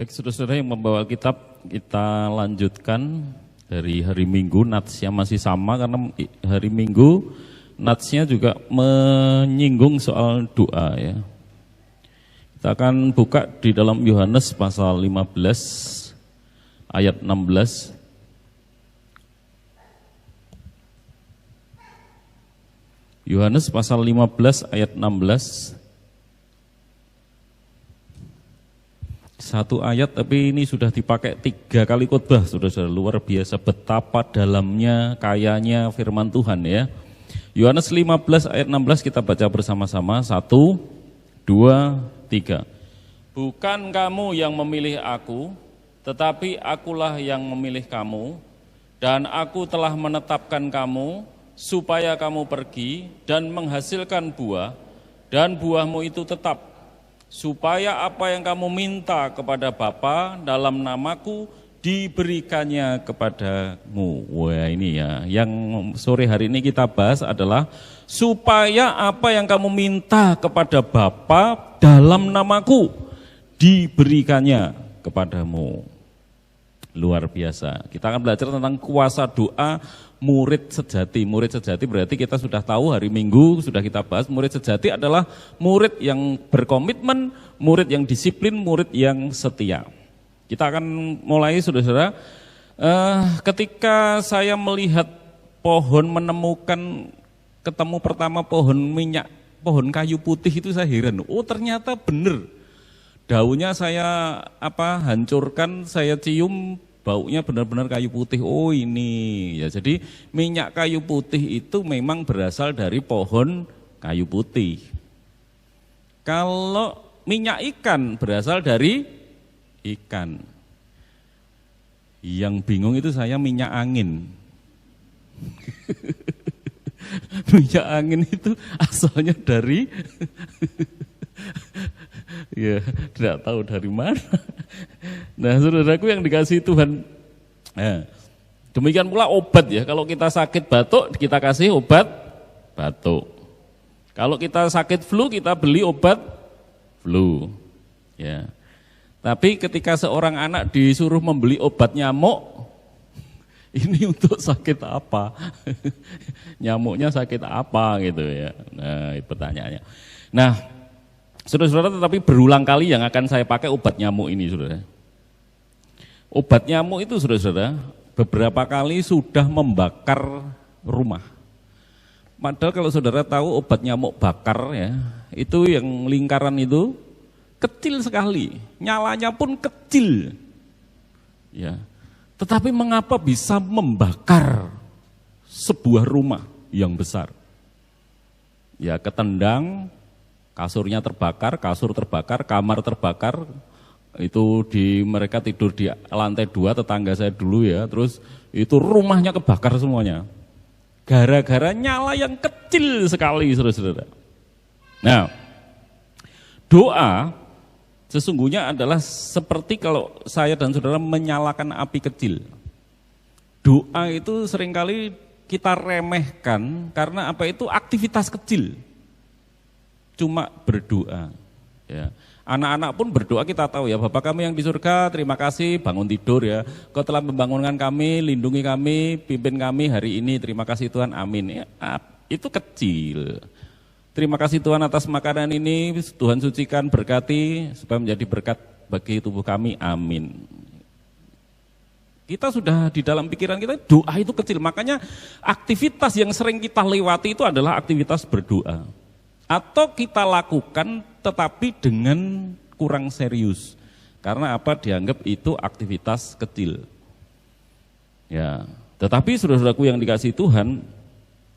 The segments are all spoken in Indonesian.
Baik, saudara-saudara yang membawa kitab, kita lanjutkan dari hari Minggu. Natsnya masih sama karena hari Minggu natsnya juga menyinggung soal doa ya. Kita akan buka di dalam Yohanes pasal 15 ayat 16. Yohanes pasal 15 ayat 16. Satu ayat tapi ini sudah dipakai 3 kali khotbah, saudara-saudara, luar biasa betapa dalamnya, kayanya firman Tuhan ya. Yohanes 15 ayat 16 kita baca bersama-sama, 1, 2, 3. Bukan kamu yang memilih aku, tetapi akulah yang memilih kamu, dan aku telah menetapkan kamu supaya kamu pergi dan menghasilkan buah, dan buahmu itu tetap, supaya apa yang kamu minta kepada Bapa dalam namaku diberikannya kepadamu. Wah, ini ya, yang sore hari ini kita bahas adalah supaya apa yang kamu minta kepada Bapa dalam namaku diberikannya kepadamu. Luar biasa. Kita akan belajar tentang kuasa doa murid sejati. Murid sejati berarti kita sudah tahu hari Minggu sudah kita bahas, murid sejati adalah murid yang berkomitmen, murid yang disiplin, murid yang setia. Kita akan mulai, saudara-saudara. Ketika saya melihat pohon, ketemu pertama pohon minyak, pohon kayu putih, itu saya heran. Oh, ternyata benar. Daunnya saya hancurkan, saya cium, baunya benar-benar kayu putih. Oh, ini ya. Jadi minyak kayu putih itu memang berasal dari pohon kayu putih. Kalau minyak ikan berasal dari ikan. Yang bingung itu saya minyak angin. Minyak angin itu asalnya dari ya, tidak tahu dari mana. Nah, saudaraku yang dikasih Tuhan, demikian pula obat ya. Kalau kita sakit batuk, kita kasih obat batuk. Kalau kita sakit flu, kita beli obat flu. Ya. Tapi ketika seorang anak disuruh membeli obat nyamuk, ini untuk sakit apa? Nyamuknya sakit apa gitu ya. Nah, pertanyaannya. Nah, saudara-saudara, tetapi berulang kali yang akan saya pakai obat nyamuk ini, saudara. Obat nyamuk itu, saudara-saudara, beberapa kali sudah membakar rumah. Padahal kalau saudara tahu obat nyamuk bakar ya, itu yang lingkaran itu kecil sekali, nyalanya pun kecil. Ya. Tetapi mengapa bisa membakar sebuah rumah yang besar? Ya, ketendang, kasurnya terbakar, kasur terbakar, kamar terbakar. Itu mereka tidur di lantai 2, tetangga saya dulu ya. Terus itu rumahnya kebakar semuanya. Gara-gara nyala yang kecil sekali, saudara-saudara. Nah, doa sesungguhnya adalah seperti kalau saya dan saudara menyalakan api kecil. Doa itu seringkali kita remehkan karena apa, itu aktivitas kecil. Cuma berdoa. Ya. Anak-anak pun berdoa, kita tahu ya, Bapa kami yang di surga, terima kasih bangun tidur ya. Kau telah membangunkan kami, lindungi kami, pimpin kami hari ini, terima kasih Tuhan, amin. Ya, itu kecil. Terima kasih Tuhan atas makanan ini, Tuhan sucikan, berkati, supaya menjadi berkat bagi tubuh kami, amin. Kita sudah di dalam pikiran kita, doa itu kecil, makanya aktivitas yang sering kita lewati itu adalah aktivitas berdoa. Atau kita lakukan tetapi dengan kurang serius. Karena apa? Dianggap itu aktivitas kecil. Ya, tetapi saudara-saudaraku yang dikasihi Tuhan,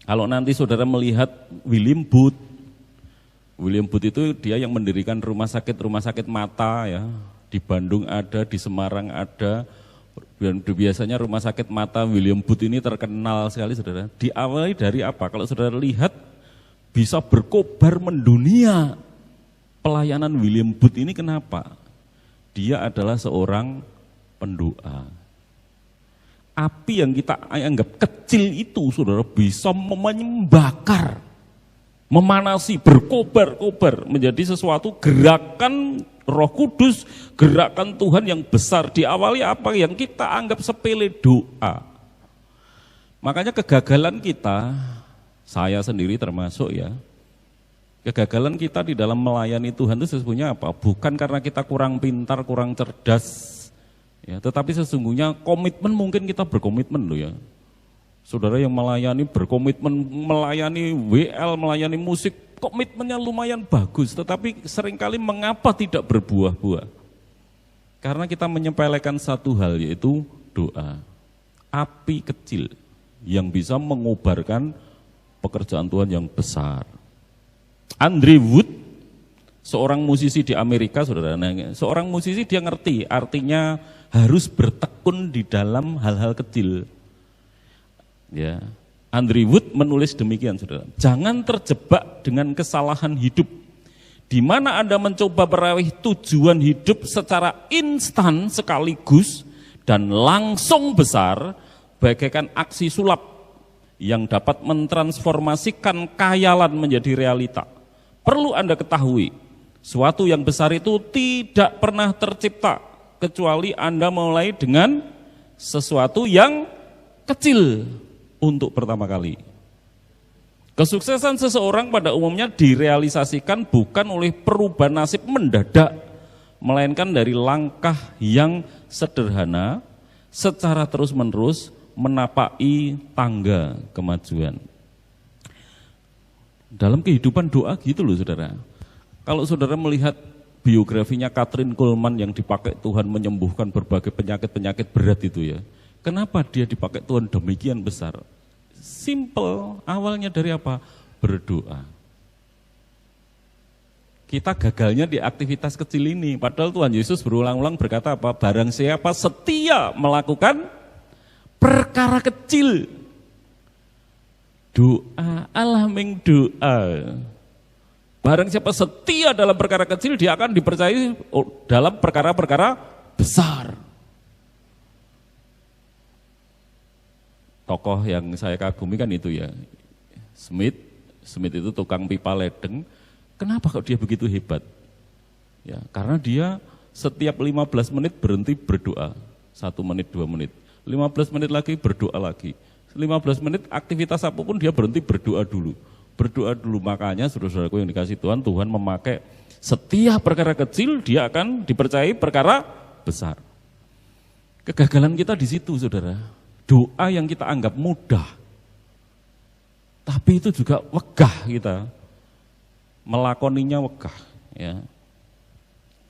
kalau nanti saudara melihat William Booth itu dia yang mendirikan rumah sakit mata ya. Di Bandung ada, di Semarang ada. Dan biasanya rumah sakit mata William Booth ini terkenal sekali, saudara. Diawali dari apa? Kalau saudara lihat, bisa berkobar mendunia. Pelayanan William Booth ini kenapa? Dia adalah seorang pendoa. Api yang kita anggap kecil itu, saudara, bisa membakar memanasi, berkobar-kobar menjadi sesuatu gerakan Roh Kudus, gerakan Tuhan yang besar. Diawali apa yang kita anggap sepele, doa. Makanya kegagalan kita, saya sendiri termasuk ya, kegagalan kita di dalam melayani Tuhan itu sesungguhnya apa? Bukan karena kita kurang pintar, kurang cerdas, ya, tetapi sesungguhnya komitmen, mungkin kita berkomitmen loh ya. Saudara yang melayani berkomitmen, melayani WL, melayani musik, komitmennya lumayan bagus, tetapi seringkali mengapa tidak berbuah-buah? Karena kita menyepelekan satu hal, yaitu doa. Api kecil yang bisa mengobarkan pekerjaan Tuhan yang besar. Andrew Wood, seorang musisi di Amerika, saudara, seorang musisi dia ngerti artinya harus bertekun di dalam hal-hal kecil. Ya, Andrew Wood menulis demikian, saudara. Jangan terjebak dengan kesalahan hidup, di mana Anda mencoba meraih tujuan hidup secara instan sekaligus dan langsung besar, bagaikan aksi sulap yang dapat mentransformasikan khayalan menjadi realita. Perlu Anda ketahui, suatu yang besar itu tidak pernah tercipta kecuali Anda mulai dengan sesuatu yang kecil untuk pertama kali. Kesuksesan seseorang pada umumnya direalisasikan bukan oleh perubahan nasib mendadak, melainkan dari langkah yang sederhana secara terus-menerus menapaki tangga kemajuan. Dalam kehidupan doa gitu loh saudara. Kalau saudara melihat biografinya Kathryn Kuhlman yang dipakai Tuhan menyembuhkan berbagai penyakit-penyakit berat itu ya. Kenapa dia dipakai Tuhan demikian besar? Simple, awalnya dari apa? Berdoa. Kita gagalnya di aktivitas kecil ini, padahal Tuhan Yesus berulang-ulang berkata apa? Barang siapa setia melakukan perkara kecil, doa, Allah doa. Barang siapa setia dalam perkara kecil, dia akan dipercayai dalam perkara-perkara besar. Tokoh yang saya kagumi kan itu ya, Smith itu tukang pipa ledeng. Kenapa kok dia begitu hebat? Ya, karena dia setiap 15 menit berhenti berdoa, 1 menit, 2 menit, 15 menit lagi berdoa lagi, 15 menit aktivitas apapun dia berhenti berdoa dulu. Berdoa dulu, makanya saudara-saudaraku yang dikasih Tuhan, Tuhan memakai setiap perkara kecil dia akan dipercayai perkara besar. Kegagalan kita di situ saudara. Doa yang kita anggap mudah, tapi itu juga wegah kita, melakoninya wegah. Ya.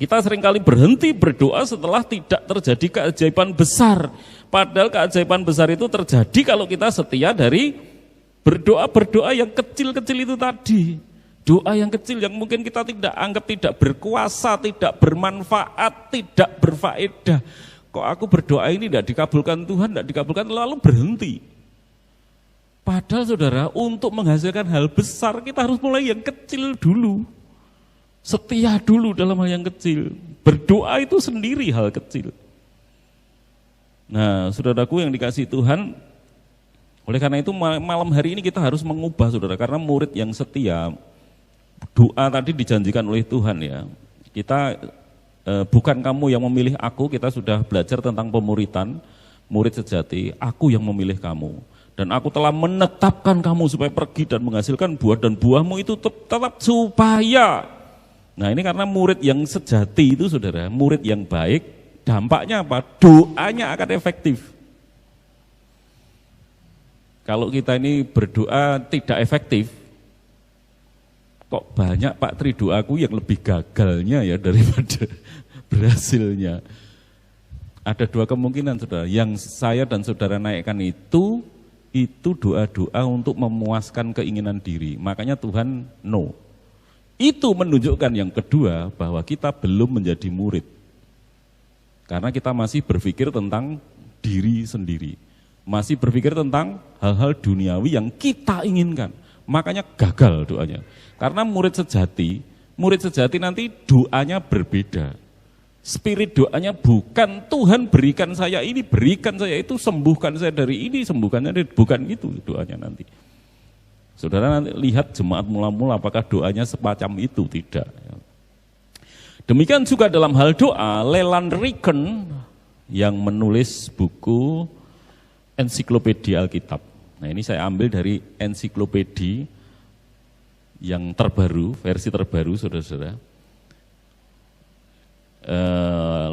Kita seringkali berhenti berdoa setelah tidak terjadi keajaiban besar, padahal keajaiban besar itu terjadi kalau kita setia dari berdoa yang kecil-kecil itu tadi. Doa yang kecil yang mungkin kita tidak anggap tidak berkuasa, tidak bermanfaat, tidak berfaedah. Kok aku berdoa ini tidak dikabulkan Tuhan, tidak dikabulkan, lalu berhenti. Padahal saudara, untuk menghasilkan hal besar kita harus mulai yang kecil dulu. Setia dulu dalam hal yang kecil. Berdoa itu sendiri hal kecil. Nah, saudaraku yang dikasih Tuhan, oleh karena itu malam hari ini kita harus mengubah saudara, karena murid yang setia, doa tadi dijanjikan oleh Tuhan ya. Kita bukan kamu yang memilih aku, kita sudah belajar tentang pemuritan, murid sejati, aku yang memilih kamu. Dan aku telah menetapkan kamu supaya pergi dan menghasilkan buah, dan buahmu itu tetap supaya. Nah ini karena murid yang sejati itu saudara, murid yang baik, dampaknya apa? Doanya akan efektif. Kalau kita ini berdoa tidak efektif, kok banyak Pak Tri doaku yang lebih gagalnya ya daripada berhasilnya. Ada 2 kemungkinan saudara, yang saya dan saudara naikkan itu doa-doa untuk memuaskan keinginan diri, makanya Tuhan no. Itu menunjukkan yang kedua bahwa kita belum menjadi murid, karena kita masih berpikir tentang diri sendiri, masih berpikir tentang hal-hal duniawi yang kita inginkan, makanya gagal doanya. Karena murid sejati nanti doanya berbeda. Spirit doanya bukan Tuhan berikan saya ini, berikan saya itu, sembuhkan saya dari ini, sembuhkan saya dari, bukan itu doanya nanti. Saudara nanti lihat jemaat mula-mula apakah doanya semacam itu, tidak. Demikian juga dalam hal doa, Leland Riken yang menulis buku Ensiklopedia Alkitab. Nah ini saya ambil dari ensiklopedia yang terbaru, versi terbaru saudara-saudara.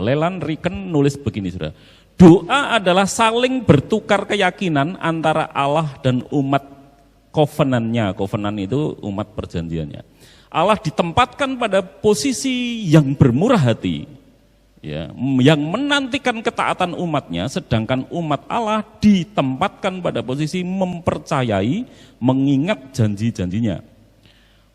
Leland Riken nulis begini saudara. Doa adalah saling bertukar keyakinan antara Allah dan umat covenant-nya. Covenant itu umat perjanjiannya. Allah ditempatkan pada posisi yang bermurah hati, ya, yang menantikan ketaatan umatnya, sedangkan umat Allah ditempatkan pada posisi mempercayai, mengingat janji-janjinya.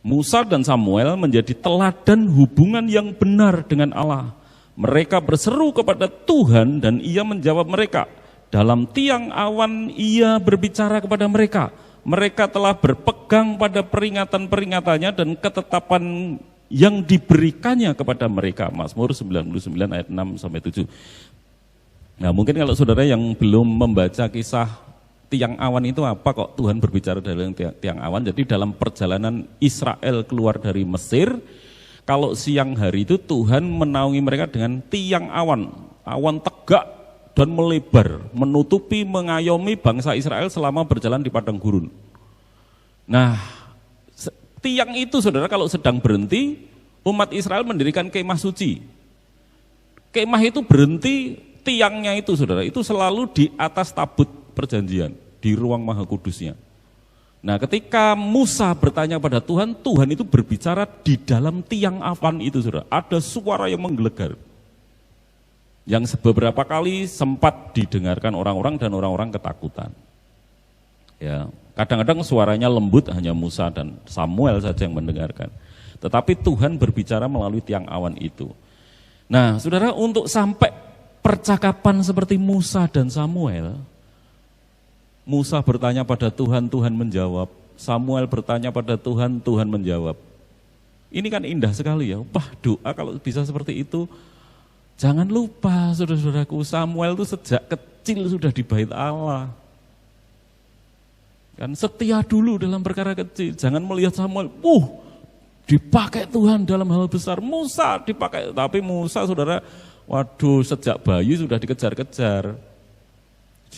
Musa dan Samuel menjadi teladan hubungan yang benar dengan Allah. Mereka berseru kepada Tuhan dan Ia menjawab mereka. Dalam tiang awan Ia berbicara kepada mereka. Mereka telah berpegang pada peringatan-peringatannya dan ketetapan yang diberikannya kepada mereka. Mazmur 99 ayat 6 sampai 7. Nah, mungkin kalau saudara yang belum membaca kisah tiang awan itu apa kok Tuhan berbicara dalam tiang awan. Jadi dalam perjalanan Israel keluar dari Mesir, kalau siang hari itu Tuhan menaungi mereka dengan tiang awan, awan tegak dan melebar, menutupi, mengayomi bangsa Israel selama berjalan di padang gurun. Nah, tiang itu saudara kalau sedang berhenti, umat Israel mendirikan kemah suci. Kemah itu berhenti, tiangnya itu saudara, itu selalu di atas tabut perjanjian, di ruang maha kudusnya. Nah ketika Musa bertanya pada Tuhan, Tuhan itu berbicara di dalam tiang awan itu saudara, ada suara yang menggelegar. Yang beberapa kali sempat didengarkan orang-orang dan orang-orang ketakutan. Ya, kadang-kadang suaranya lembut, hanya Musa dan Samuel saja yang mendengarkan. Tetapi Tuhan berbicara melalui tiang awan itu. Nah, saudara, untuk sampai percakapan seperti Musa dan Samuel, Musa bertanya pada Tuhan, Tuhan menjawab. Samuel bertanya pada Tuhan, Tuhan menjawab. Ini kan indah sekali ya. Wah, doa kalau bisa seperti itu. Jangan lupa saudara-saudaraku, Samuel itu sejak kecil sudah di bait Allah. Kan setia dulu dalam perkara kecil. Jangan melihat Samuel, dipakai Tuhan dalam hal besar. Musa dipakai, tapi Musa saudara, waduh sejak bayi sudah dikejar-kejar.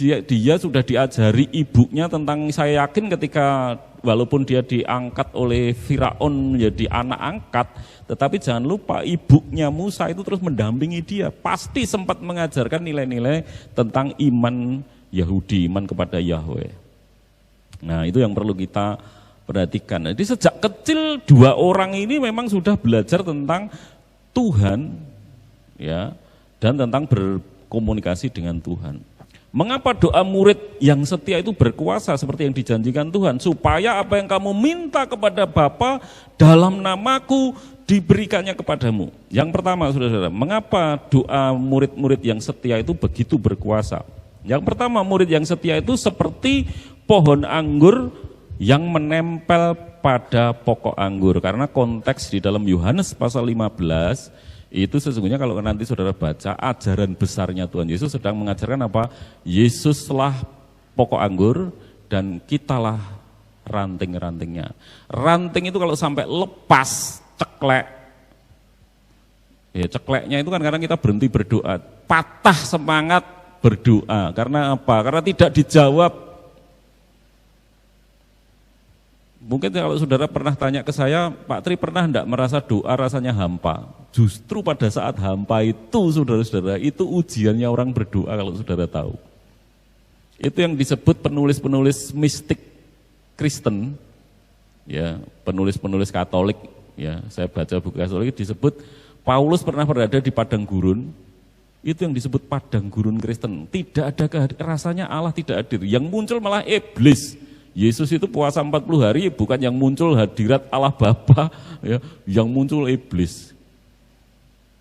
Dia sudah diajari ibunya tentang, saya yakin ketika walaupun dia diangkat oleh Firaun menjadi anak angkat, tetapi jangan lupa ibunya Musa itu terus mendampingi dia, pasti sempat mengajarkan nilai-nilai tentang iman Yahudi, iman kepada Yahweh. Nah itu yang perlu kita perhatikan. Jadi sejak kecil dua orang ini memang sudah belajar tentang Tuhan, ya, dan tentang berkomunikasi dengan Tuhan. Mengapa doa murid yang setia itu berkuasa seperti yang dijanjikan Tuhan? Supaya apa yang kamu minta kepada Bapa dalam namaku diberikannya kepadamu. Yang pertama saudara-saudara, mengapa doa murid-murid yang setia itu begitu berkuasa? Yang pertama, murid yang setia itu seperti pohon anggur yang menempel pada pokok anggur. Karena konteks di dalam Yohanes pasal 15, itu sesungguhnya kalau nanti saudara baca ajaran besarnya Tuhan Yesus sedang mengajarkan apa? Yesuslah pokok anggur dan kitalah ranting-rantingnya. Ranting itu kalau sampai lepas, ceklek. Ya cekleknya itu kan kadang kita berhenti berdoa, patah semangat berdoa. Karena apa? Karena tidak dijawab. Mungkin kalau saudara pernah tanya ke saya, Pak Tri pernah enggak merasa doa rasanya hampa? Justru pada saat hampa itu saudara-saudara, itu ujiannya orang berdoa kalau saudara tahu. Itu yang disebut penulis-penulis mistik Kristen, ya, penulis-penulis Katolik, ya, saya baca buku Katolik disebut Paulus pernah berada di padang gurun, itu yang disebut padang gurun Kristen. Tidak ada rasanya Allah tidak hadir, yang muncul malah iblis. Yesus itu puasa 40 hari bukan yang muncul hadirat Allah Bapa, ya, yang muncul iblis.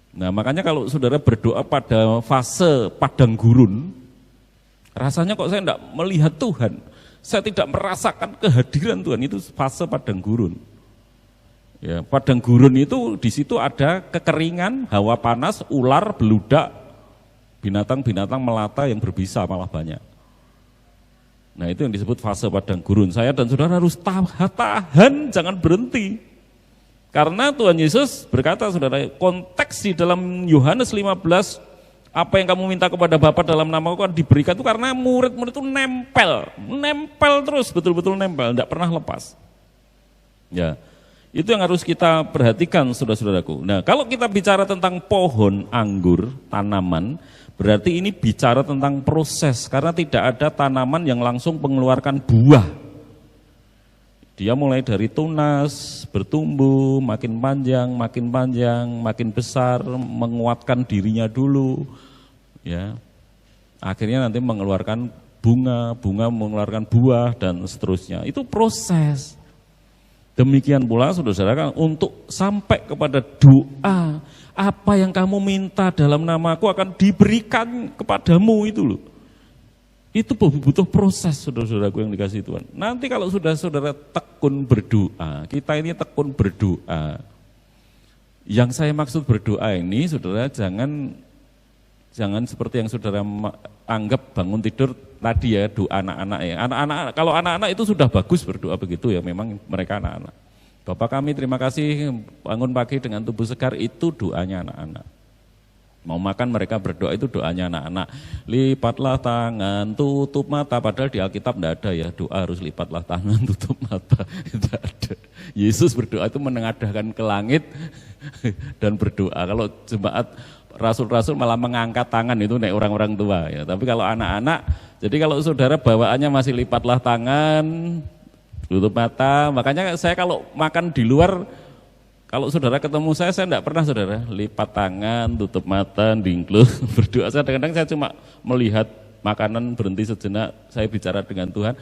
Nah makanya kalau saudara berdoa pada fase padang gurun, rasanya kok saya tidak melihat Tuhan, saya tidak merasakan kehadiran Tuhan, itu fase padang gurun. Ya, padang gurun itu di situ ada kekeringan, hawa panas, ular, beludak, binatang-binatang melata yang berbisa malah banyak. Nah itu yang disebut fase padang gurun. Saya dan saudara harus tahan, jangan berhenti. Karena Tuhan Yesus berkata, saudara, konteks di dalam Yohanes 15, apa yang kamu minta kepada Bapa dalam namaku akan diberikan itu karena murid-murid itu nempel terus, betul-betul nempel, tidak pernah lepas. Ya, itu yang harus kita perhatikan, saudara-saudaraku. Nah, kalau kita bicara tentang pohon anggur, tanaman, berarti ini bicara tentang proses, karena tidak ada tanaman yang langsung mengeluarkan buah. Dia mulai dari tunas, bertumbuh, makin panjang, makin besar, menguatkan dirinya dulu, ya. Akhirnya nanti mengeluarkan bunga mengeluarkan buah dan seterusnya. Itu proses. Demikian pula saudara-saudara, untuk sampai kepada doa, apa yang kamu minta dalam namaku akan diberikan kepadamu itu loh. Itu butuh proses, saudara-saudaraku yang dikasihi Tuhan. Nanti kalau sudah saudara tekun berdoa, kita ini tekun berdoa. Yang saya maksud berdoa ini, saudara, jangan seperti yang saudara anggap bangun tidur tadi ya, doa anak-anak ya. Kalau anak-anak itu sudah bagus berdoa begitu ya, memang mereka anak-anak. Bapak kami terima kasih bangun pagi dengan tubuh segar, itu doanya anak-anak. Mau makan mereka berdoa, itu doanya anak-anak. Lipatlah tangan, tutup mata, padahal di Alkitab tidak ada ya, doa harus lipatlah tangan, tutup mata, tidak ada. Yesus berdoa itu menengadahkan ke langit dan berdoa. Kalau jemaat rasul-rasul malah mengangkat tangan, itu naik orang-orang tua ya. Tapi kalau anak-anak, jadi kalau saudara bawaannya masih lipatlah tangan, tutup mata, makanya saya kalau makan di luar, kalau saudara ketemu saya tidak pernah saudara lipat tangan, tutup mata, dingklus, berdoa. Kadang-kadang saya cuma melihat makanan, berhenti sejenak, saya bicara dengan Tuhan.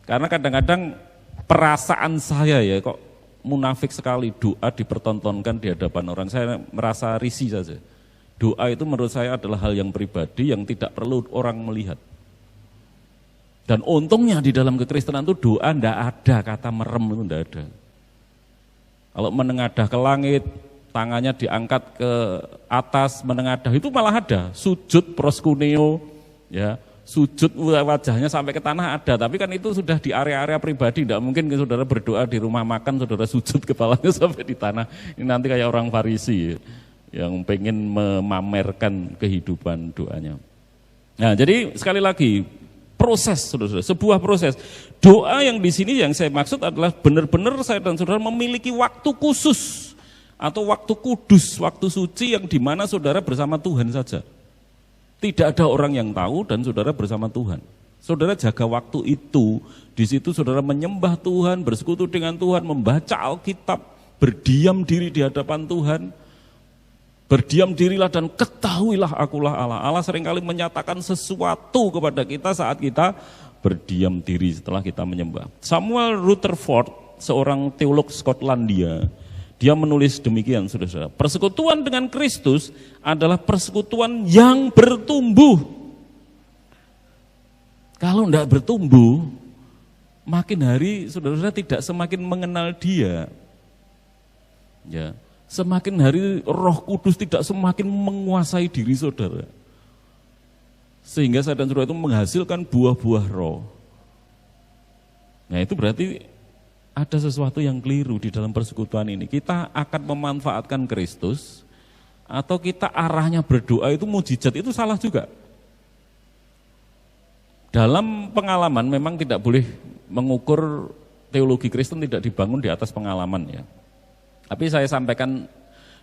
Karena kadang-kadang perasaan saya ya kok munafik sekali, doa dipertontonkan di hadapan orang, saya merasa risih saja. Doa itu menurut saya adalah hal yang pribadi yang tidak perlu orang melihat. Dan untungnya di dalam kekristenan itu doa tidak ada, kata merem itu tidak ada. Kalau menengadah ke langit, tangannya diangkat ke atas, menengadah itu malah ada. Sujud proskuneo, ya, sujud wajahnya sampai ke tanah ada. Tapi kan itu sudah di area-area pribadi, tidak mungkin saudara berdoa di rumah makan, saudara sujud kepalanya sampai di tanah. Ini nanti kayak orang Farisi yang pengen memamerkan kehidupan doanya. Nah, jadi sekali lagi proses, saudara-saudara, sebuah proses. Doa yang di sini yang saya maksud adalah benar-benar saya dan saudara memiliki waktu khusus atau waktu kudus, waktu suci yang dimana saudara bersama Tuhan saja. Tidak ada orang yang tahu dan saudara bersama Tuhan. Saudara jaga waktu itu, di situ saudara menyembah Tuhan, bersekutu dengan Tuhan, membaca Alkitab, berdiam diri di hadapan Tuhan. Berdiam dirilah dan ketahuilah akulah Allah. Allah seringkali menyatakan sesuatu kepada kita saat kita berdiam diri setelah kita menyembah. Samuel Rutherford, seorang teolog Skotlandia, dia menulis demikian, saudara-saudara. Persekutuan dengan Kristus adalah persekutuan yang bertumbuh. Kalau tidak bertumbuh, makin hari saudara-saudara tidak semakin mengenal Dia. Ya. Semakin hari Roh Kudus tidak semakin menguasai diri saudara. Sehingga saya dan saudara itu menghasilkan buah-buah roh. Nah itu berarti ada sesuatu yang keliru di dalam persekutuan ini. Kita akan memanfaatkan Kristus atau kita arahnya berdoa itu mujizat, itu salah juga. Dalam pengalaman memang tidak boleh mengukur teologi Kristen, tidak dibangun di atas pengalaman ya. Tapi saya sampaikan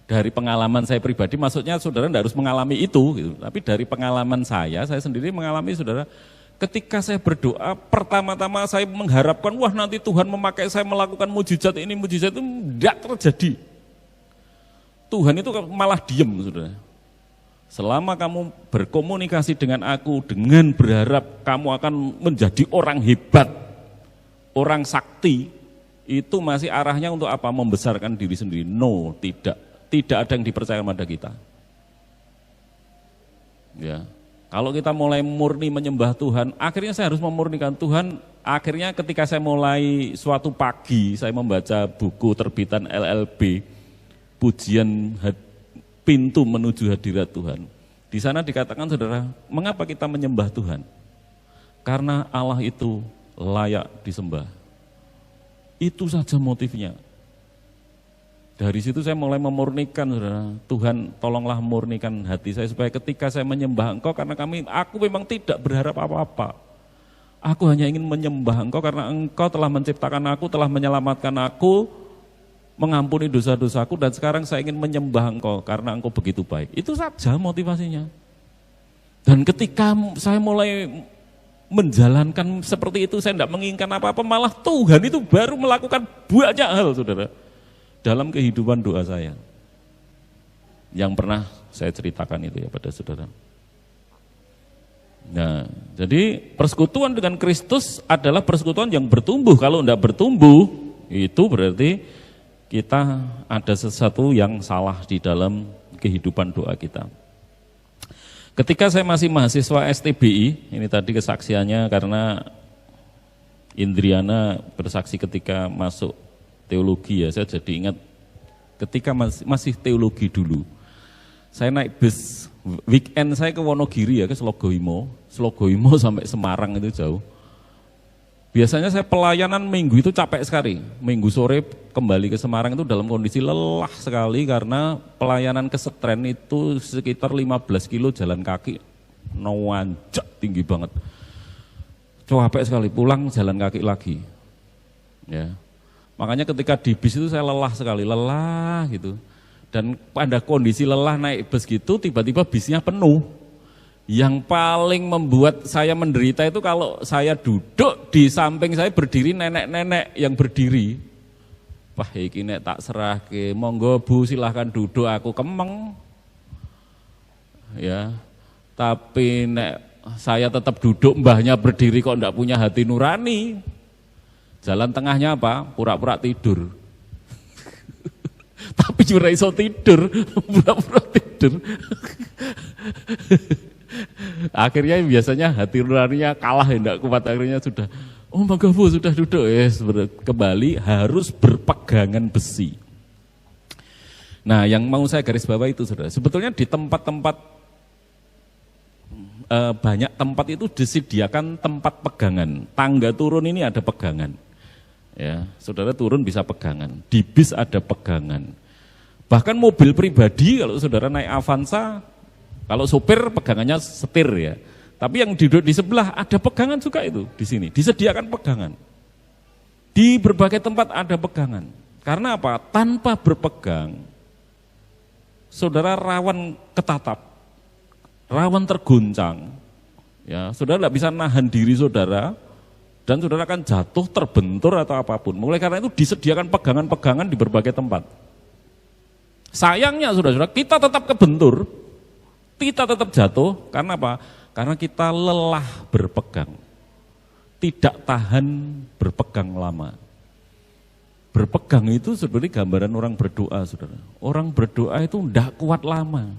dari pengalaman saya pribadi, maksudnya saudara tidak harus mengalami itu, gitu. Tapi dari pengalaman saya sendiri mengalami, saudara, ketika saya berdoa, pertama-tama saya mengharapkan, wah nanti Tuhan memakai saya melakukan mujizat ini, mujizat itu tidak terjadi. Tuhan itu malah diem, saudara. Selama kamu berkomunikasi dengan aku, dengan berharap kamu akan menjadi orang hebat, orang sakti, itu masih arahnya untuk apa? Membesarkan diri sendiri. No, tidak. Tidak ada yang dipercaya pada kita. Ya. Kalau kita mulai murni menyembah Tuhan, akhirnya saya harus memurnikan Tuhan. Akhirnya ketika saya mulai suatu pagi, saya membaca buku terbitan LLB, Pujian Pintu Menuju Hadirat Tuhan. Di sana dikatakan, saudara, mengapa kita menyembah Tuhan? Karena Allah itu layak disembah. Itu saja motifnya. Dari situ saya mulai memurnikan, saudara. Tuhan tolonglah murnikan hati saya supaya ketika saya menyembah Engkau, karena aku memang tidak berharap apa-apa. Aku hanya ingin menyembah Engkau karena Engkau telah menciptakan aku, telah menyelamatkan aku, mengampuni dosa-dosaku, dan sekarang saya ingin menyembah Engkau karena Engkau begitu baik. Itu saja motivasinya. Dan ketika saya mulai menjalankan seperti itu, saya tidak menginginkan apa-apa, malah Tuhan itu baru melakukan banyak hal, saudara, dalam kehidupan doa saya. Yang pernah saya ceritakan itu ya pada saudara. Nah, jadi persekutuan dengan Kristus adalah persekutuan yang bertumbuh. Kalau tidak bertumbuh, itu berarti kita ada sesuatu yang salah di dalam kehidupan doa kita. Ketika saya masih mahasiswa STBI, ini tadi kesaksiannya karena Indriana bersaksi ketika masuk teologi ya, saya jadi ingat ketika masih teologi dulu. Saya naik bus, weekend saya ke Wonogiri ya, ke Slogoimo sampai Semarang itu jauh. Biasanya saya pelayanan minggu itu capek sekali, minggu sore kembali ke Semarang itu dalam kondisi lelah sekali karena pelayanan ke Setren itu sekitar 15 kilo jalan kaki, nanjak tinggi banget. Capek sekali, pulang jalan kaki lagi. Ya. Makanya ketika di bis itu saya lelah sekali, lelah gitu. Dan pada kondisi lelah naik bus gitu, tiba-tiba bisnya penuh. Yang paling membuat saya menderita itu kalau saya duduk, di samping saya berdiri nenek-nenek yang berdiri. Wah, iki nek tak serahke, monggo Bu silahkan duduk, aku kemeng. Ya. Tapi nek saya tetap duduk, mbahnya berdiri kok enggak punya hati nurani. Jalan tengahnya apa? Pura-pura tidur. Tapi juga iso tidur, pura-pura tidur. Akhirnya biasanya hati nuraninya kalah, tidak kuat, akhirnya sudah, oh monggo Bu sudah duduk, kembali harus berpegangan besi. Nah, yang mau saya garis bawah itu saudara, sebetulnya di tempat-tempat banyak tempat itu disediakan tempat pegangan. Tangga turun ini ada pegangan. Ya, saudara turun bisa pegangan. Di bis ada pegangan. Bahkan mobil pribadi kalau saudara naik Avanza, kalau sopir pegangannya setir ya. Tapi yang duduk di sebelah ada pegangan juga itu di sini. Disediakan pegangan. Di berbagai tempat ada pegangan. Karena apa? Tanpa berpegang, saudara rawan ketatap, rawan terguncang. Ya, saudara tidak bisa nahan diri saudara, dan saudara akan jatuh, terbentur atau apapun. Mulai karena itu disediakan pegangan-pegangan di berbagai tempat. Sayangnya saudara-saudara, kita tetap kebentur, kita tetap jatuh, karena apa? Karena kita lelah berpegang, tidak tahan berpegang lama. Berpegang itu sebenarnya gambaran orang berdoa, saudara. Orang berdoa itu tidak kuat lama.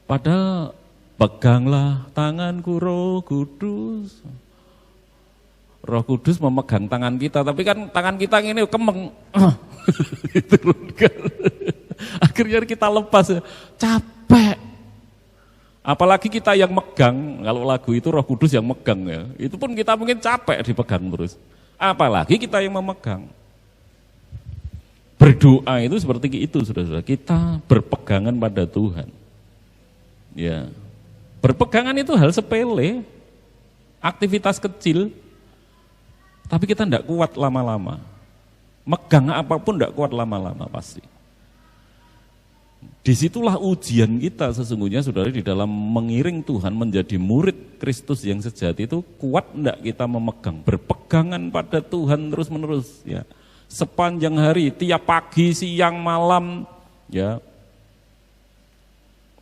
Padahal peganglah tanganku Roh Kudus. Roh Kudus memegang tangan kita, tapi kan tangan kita ini kemeng. Diturunkan. Akhirnya kita lepas, capek. Apalagi kita yang megang, kalau lagu itu Roh Kudus yang megang ya, itu pun kita mungkin capek dipegang terus. Apalagi kita yang memegang. Berdoa itu seperti itu, saudara-saudara. Kita berpegangan pada Tuhan. Ya, berpegangan itu hal sepele, aktivitas kecil, tapi kita tidak kuat lama-lama. Megang apapun tidak kuat lama-lama pasti. Disitulah ujian kita sesungguhnya, saudara, di dalam mengiring Tuhan menjadi murid Kristus yang sejati itu, kuat tidak kita memegang, berpegangan pada Tuhan terus-menerus. Ya, sepanjang hari, tiap pagi, siang, malam, ya.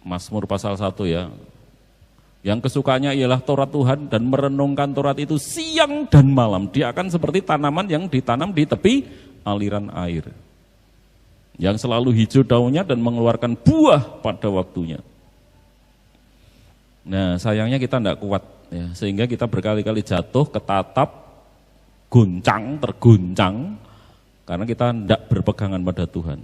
Mazmur pasal 1 ya. Yang kesukanya ialah Taurat Tuhan dan merenungkan Taurat itu siang dan malam. Dia akan seperti tanaman yang ditanam di tepi aliran air, yang selalu hijau daunnya dan mengeluarkan buah pada waktunya. Nah, sayangnya kita tidak kuat ya, sehingga kita berkali-kali jatuh, ketatap, terguncang karena kita tidak berpegangan pada Tuhan.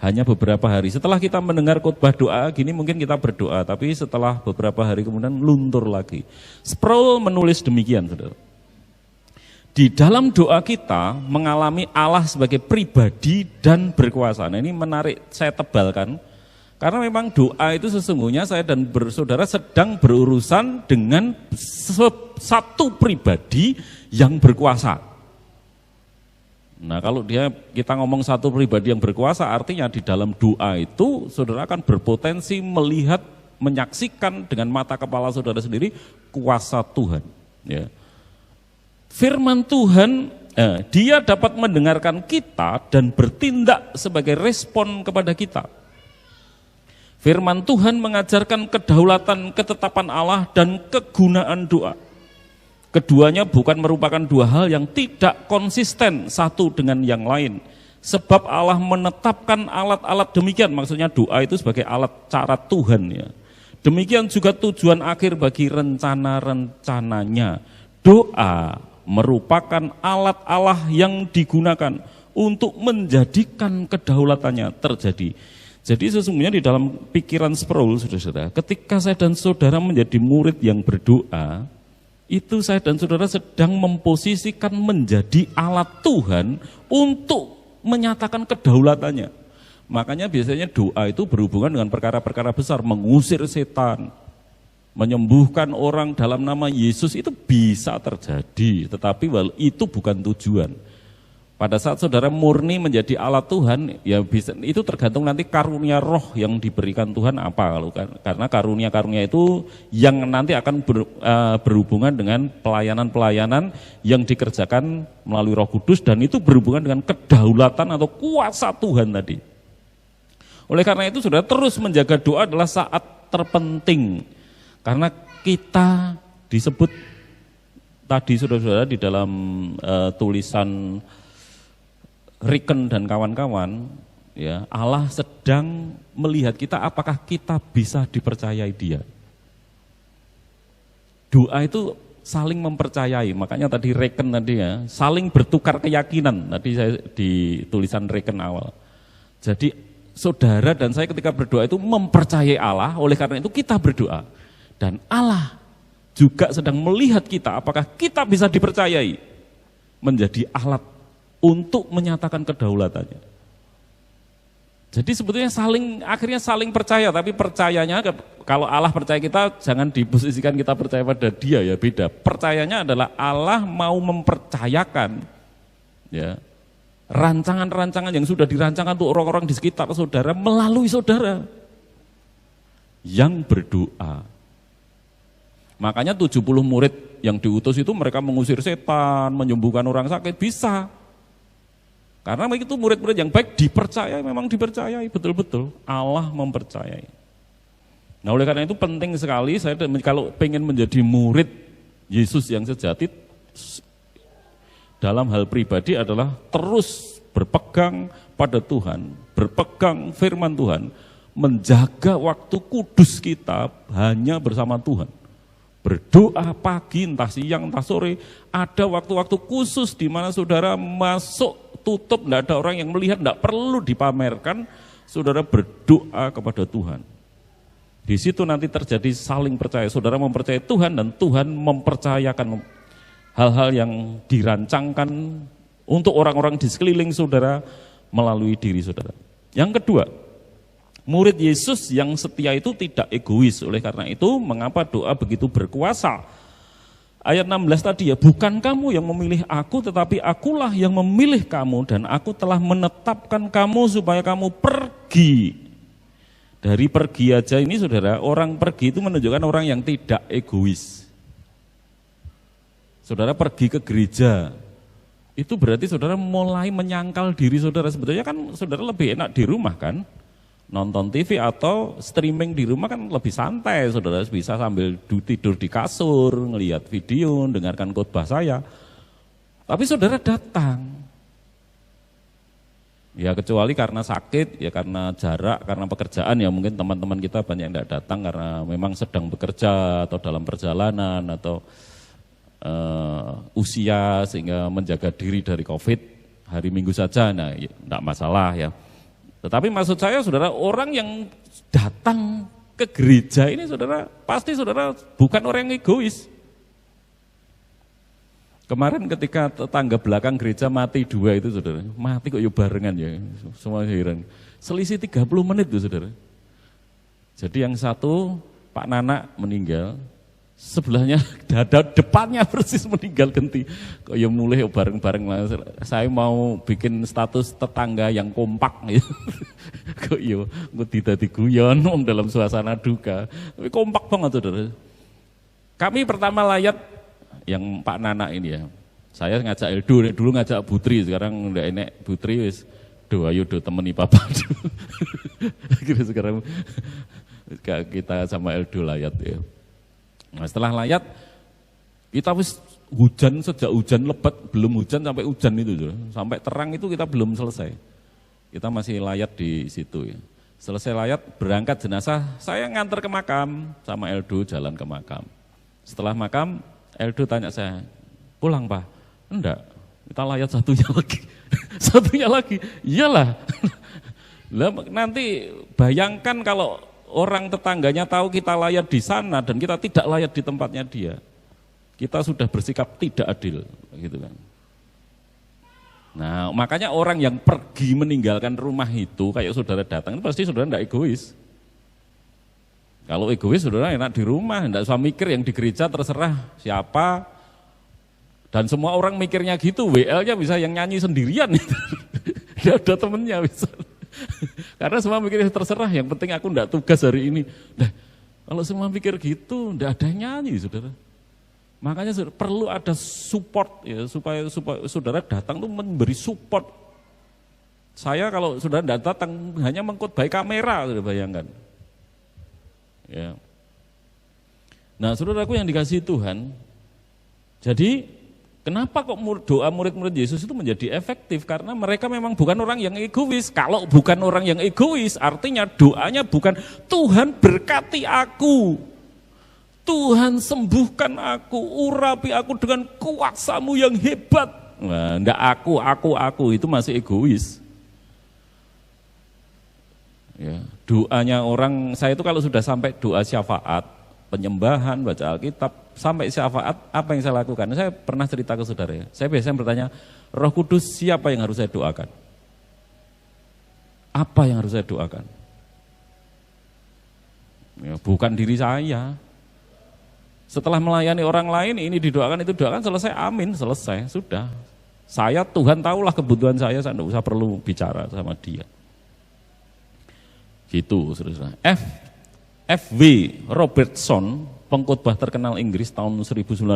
Hanya beberapa hari setelah kita mendengar khotbah doa gini, mungkin kita berdoa, tapi setelah beberapa hari kemudian luntur lagi. Sproul menulis demikian, saudara. di dalam doa kita mengalami Allah sebagai pribadi dan berkuasa. Nah ini menarik saya tebalkan, karena memang doa itu sesungguhnya saya dan bersaudara sedang berurusan dengan satu pribadi yang berkuasa. Nah kalau kita ngomong satu pribadi yang berkuasa, artinya di dalam doa itu saudara akan berpotensi melihat, menyaksikan dengan mata kepala saudara sendiri kuasa Tuhan. Ya. Firman Tuhan, dia dapat mendengarkan kita dan bertindak sebagai respon kepada kita. Firman Tuhan mengajarkan kedaulatan, ketetapan Allah dan kegunaan doa. Keduanya bukan merupakan dua hal yang tidak konsisten satu dengan yang lain. Sebab Allah menetapkan alat-alat demikian, maksudnya doa itu sebagai alat cara Tuhan ya. Demikian juga tujuan akhir bagi rencana-rencananya. Doa merupakan alat Allah yang digunakan untuk menjadikan kedaulatannya terjadi. Jadi sesungguhnya di dalam pikiran Sproul, saudara-saudara, ketika saya dan saudara menjadi murid yang berdoa, itu saya dan saudara sedang memposisikan menjadi alat Tuhan untuk menyatakan kedaulatannya. Makanya biasanya doa itu berhubungan dengan perkara-perkara besar, mengusir setan, menyembuhkan orang dalam nama Yesus itu bisa terjadi, tetapi itu bukan tujuan. Pada saat saudara murni menjadi alat Tuhan, ya bisa, itu tergantung nanti karunia roh yang diberikan Tuhan apa, karena karunia-karunia itu yang nanti akan berhubungan dengan pelayanan-pelayanan yang dikerjakan melalui Roh Kudus, dan itu berhubungan dengan kedaulatan atau kuasa Tuhan tadi. Oleh karena itu saudara, terus menjaga doa adalah saat terpenting. Karena kita disebut tadi saudara-saudara di dalam tulisan Riken dan kawan-kawan, ya Allah sedang melihat kita apakah kita bisa dipercayai Dia. Doa itu saling mempercayai, makanya tadi Riken tadi ya, saling bertukar keyakinan. Tadi saya di tulisan Riken awal. Jadi saudara dan saya ketika berdoa itu mempercayai Allah, oleh karena itu kita berdoa. Dan Allah juga sedang melihat kita apakah kita bisa dipercayai menjadi alat untuk menyatakan kedaulatannya. Jadi sebetulnya akhirnya saling percaya, tapi percayanya kalau Allah percaya kita, jangan diposisikan kita percaya pada Dia ya, beda. Percayanya adalah Allah mau mempercayakan ya rancangan-rancangan yang sudah dirancangkan untuk orang-orang di sekitar saudara melalui saudara yang berdoa. Makanya 70 murid yang diutus itu mereka mengusir setan, menyembuhkan orang sakit, bisa. Karena itu murid-murid yang baik dipercayai, memang dipercayai, betul-betul Allah mempercayai. Nah oleh karena itu penting sekali saya kalau pengen menjadi murid Yesus yang sejati, dalam hal pribadi adalah terus berpegang pada Tuhan, berpegang firman Tuhan, menjaga waktu kudus kita hanya bersama Tuhan. Berdoa pagi, entah siang, entah sore, ada waktu-waktu khusus di mana saudara masuk tutup, tidak ada orang yang melihat, tidak perlu dipamerkan, saudara berdoa kepada Tuhan. Di situ nanti terjadi saling percaya, saudara mempercayai Tuhan dan Tuhan mempercayakan hal-hal yang dirancangkan untuk orang-orang di sekeliling saudara melalui diri saudara. Yang kedua, murid Yesus yang setia itu tidak egois. Oleh karena itu, mengapa doa begitu berkuasa? Ayat 16 tadi ya, bukan kamu yang memilih aku, tetapi akulah yang memilih kamu, dan aku telah menetapkan kamu supaya kamu pergi. Dari pergi aja ini saudara, orang pergi itu menunjukkan orang yang tidak egois. Saudara pergi ke gereja, itu berarti saudara mulai menyangkal diri saudara. Sebetulnya kan saudara lebih enak di rumah kan? Nonton TV atau streaming di rumah kan lebih santai, saudara bisa sambil tidur di kasur, ngelihat video, dengarkan khotbah saya. Tapi saudara datang, ya kecuali karena sakit, ya karena jarak, karena pekerjaan, ya mungkin teman-teman kita banyak yang tidak datang karena memang sedang bekerja atau dalam perjalanan atau usia sehingga menjaga diri dari COVID hari Minggu saja, nah ya, tidak masalah ya. Tetapi maksud saya saudara, orang yang datang ke gereja ini saudara, pasti saudara bukan orang yang egois. Kemarin ketika tetangga belakang gereja mati 2 itu saudara, mati kok ya barengan ya, semua heran. Selisih 30 menit tuh saudara. Jadi yang satu Pak Nana meninggal, sebelahnya depannya persis meninggal ganti. Kok ya mulai bareng-bareng lah. Saya mau bikin status tetangga yang kompak gitu. Kok ya dadi guyon dalam suasana duka. Tapi kompak banget saudara. Kami pertama layat yang Pak Nana ini ya, saya ngajak Eldo, dulu ngajak Putri, sekarang udah enek Putri wis, ayo temeni papa. Akhirnya sekarang kita sama Eldo layat ya. Nah setelah layat, kita wis hujan, sejak hujan lebat, belum hujan sampai hujan itu, sampai terang itu kita belum selesai. Kita masih layat di situ ya. Selesai layat, berangkat jenazah, saya nganter ke makam, sama Eldo jalan ke makam. Setelah makam, Eldo tanya saya, pulang Pak? Enggak, kita layat satunya lagi. Satunya lagi, iyalah. Nanti bayangkan kalau orang tetangganya tahu kita layat di sana dan kita tidak layat di tempatnya dia. Kita sudah bersikap tidak adil, gitu kan. Nah, makanya orang yang pergi meninggalkan rumah itu, kayak saudara datang, itu pasti saudara enggak egois. Kalau egois saudara enak di rumah, enggak usah mikir yang di gereja terserah siapa. Dan semua orang mikirnya gitu, WL-nya bisa yang nyanyi sendirian. Enggak ada temennya bisa. Karena semua mikirnya terserah, yang penting aku enggak tugas hari ini. Nah, kalau semua mikir gitu, enggak ada yang nyanyi saudara. Makanya perlu ada support ya, supaya saudara datang tuh memberi support. Saya kalau saudara enggak datang hanya mengkhotbah kamera, sudah bayangkan. Ya. Nah saudaraku yang dikasihi Tuhan, jadi kenapa kok doa murid-murid Yesus itu menjadi efektif? Karena mereka memang bukan orang yang egois. Kalau bukan orang yang egois, artinya doanya bukan Tuhan berkati aku, Tuhan sembuhkan aku, urapi aku dengan kuasa-Mu yang hebat. Nah, enggak aku, itu masih egois. Ya, doanya orang, saya itu kalau sudah sampai doa syafaat, penyembahan, baca Alkitab, sampai syafaat, apa yang saya lakukan? Saya pernah cerita ke saudara ya, saya biasanya bertanya, Roh Kudus siapa yang harus saya doakan? Apa yang harus saya doakan? Ya, bukan diri saya. Setelah melayani orang lain, ini didoakan, itu doakan, selesai, amin, selesai, sudah. Saya, Tuhan tahulah kebutuhan saya tidak usah perlu bicara sama dia. Gitu, saudara. F.W. Robertson, pengkhotbah terkenal Inggris tahun 1906,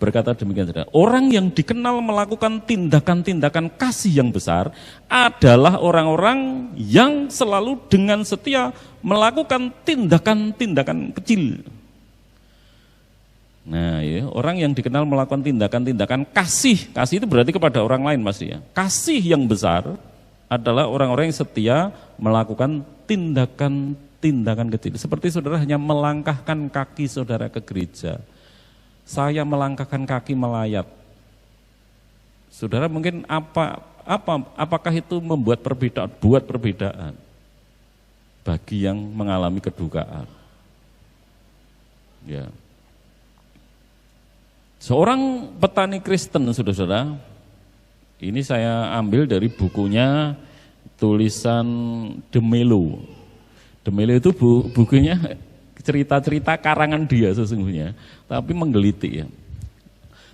berkata demikian, saudara. Orang yang dikenal melakukan tindakan-tindakan kasih yang besar adalah orang-orang yang selalu dengan setia melakukan tindakan-tindakan kecil. Nah, ya, orang yang dikenal melakukan tindakan-tindakan kasih itu berarti kepada orang lain Mas ya. Kasih yang besar adalah orang-orang yang setia melakukan tindakan-tindakan kecil. Seperti saudara hanya melangkahkan kaki saudara ke gereja. Saya melangkahkan kaki melayat. Saudara mungkin apakah itu membuat perbedaan? Buat perbedaan bagi yang mengalami kedukaan. Ya. Seorang petani Kristen, saudara-saudara, ini saya ambil dari bukunya tulisan De Mello. De Mello itu bukunya cerita-cerita karangan dia sesungguhnya, tapi menggelitik ya.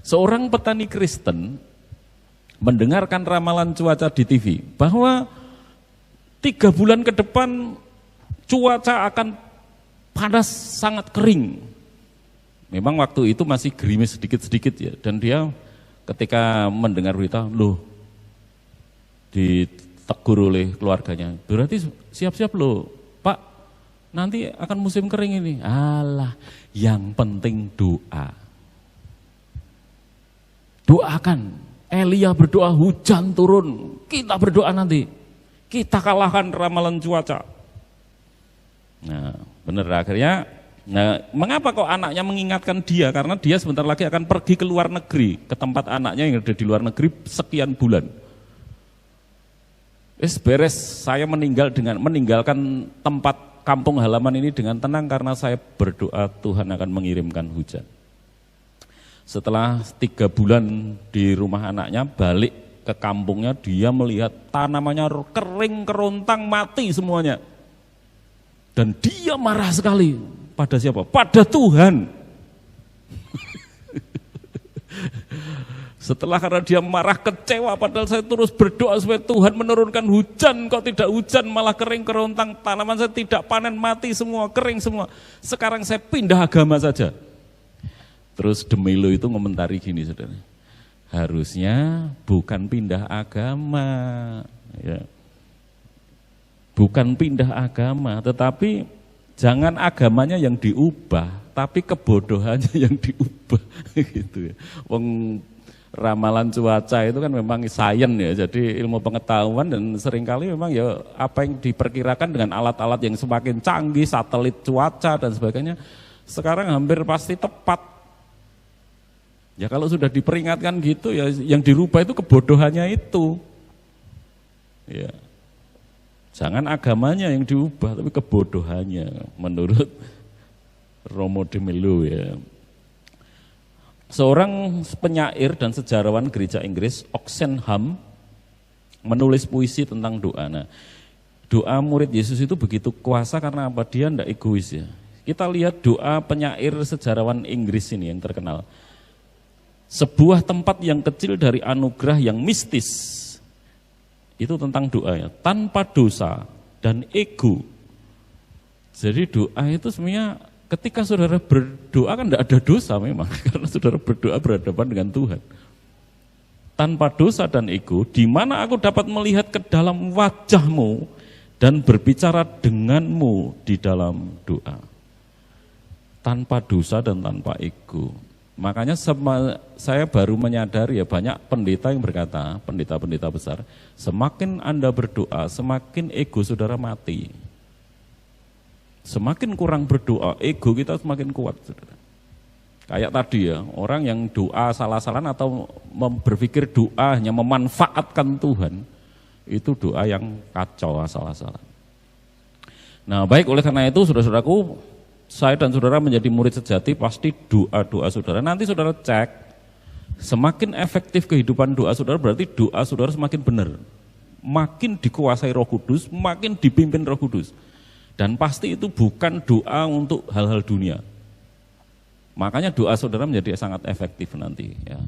Seorang petani Kristen mendengarkan ramalan cuaca di TV bahwa 3 bulan ke depan cuaca akan panas sangat kering. Memang waktu itu masih gerimis sedikit-sedikit ya, dan dia ketika mendengar berita, loh, ditegur oleh keluarganya, berarti siap-siap loh, Pak, nanti akan musim kering ini. Alah, yang penting doa. Doakan, Elia berdoa hujan turun, kita berdoa nanti, kita kalahkan ramalan cuaca. Nah, benar akhirnya. Nah, mengapa kok anaknya mengingatkan dia? Karena dia sebentar lagi akan pergi ke luar negeri, ke tempat anaknya yang ada di luar negeri sekian bulan. Beres, saya meninggalkan tempat kampung halaman ini dengan tenang karena saya berdoa Tuhan akan mengirimkan hujan. Setelah 3 bulan di rumah anaknya, balik ke kampungnya, dia melihat tanamannya kering, kerontang, mati semuanya. Dan dia marah sekali. Pada siapa? Pada Tuhan. Setelah karena dia marah, kecewa, padahal saya terus berdoa supaya Tuhan menurunkan hujan, kok tidak hujan, malah kering, kerontang, tanaman saya tidak panen, mati semua, kering semua. Sekarang saya pindah agama saja. Terus Demelo itu ngomentari gini, saudara. Harusnya bukan pindah agama, ya. Bukan pindah agama, tetapi jangan agamanya yang diubah, tapi kebodohannya yang diubah, gitu ya. Wong ramalan cuaca itu kan memang sains ya, jadi ilmu pengetahuan, dan seringkali memang ya apa yang diperkirakan dengan alat-alat yang semakin canggih, satelit cuaca dan sebagainya, sekarang hampir pasti tepat. Ya kalau sudah diperingatkan gitu ya, yang dirubah itu kebodohannya itu. Ya. Jangan agamanya yang diubah, tapi kebodohannya menurut Romo Demelo ya. Seorang penyair dan sejarawan gereja Inggris, Oxenham, menulis puisi tentang doa. Nah, doa murid Yesus itu begitu kuasa karena apa? Dia tidak egois ya. Kita lihat doa penyair sejarawan Inggris ini yang terkenal. Sebuah tempat yang kecil dari anugerah yang mistis. Itu tentang doa ya, tanpa dosa dan ego. Jadi doa itu sebenarnya ketika saudara berdoa kan tidak ada dosa memang, karena saudara berdoa berhadapan dengan Tuhan. Tanpa dosa dan ego, di mana aku dapat melihat ke dalam wajahmu dan berbicara denganmu di dalam doa. Tanpa dosa dan tanpa ego. Makanya saya baru menyadari ya, banyak pendeta yang berkata, pendeta-pendeta besar, semakin Anda berdoa, semakin ego saudara mati. Semakin kurang berdoa, ego kita semakin kuat, saudara. Kayak tadi ya, orang yang doa salah-salahan atau berpikir doa hanya memanfaatkan Tuhan, itu doa yang kacau salah-salahan. Nah baik, oleh karena itu saudara-saudaraku, saya dan saudara menjadi murid sejati, pasti doa-doa saudara. Nanti saudara cek, semakin efektif kehidupan doa saudara, berarti doa saudara semakin benar. Makin dikuasai Roh Kudus, makin dipimpin Roh Kudus. Dan pasti itu bukan doa untuk hal-hal dunia. Makanya doa saudara menjadi sangat efektif nanti ya.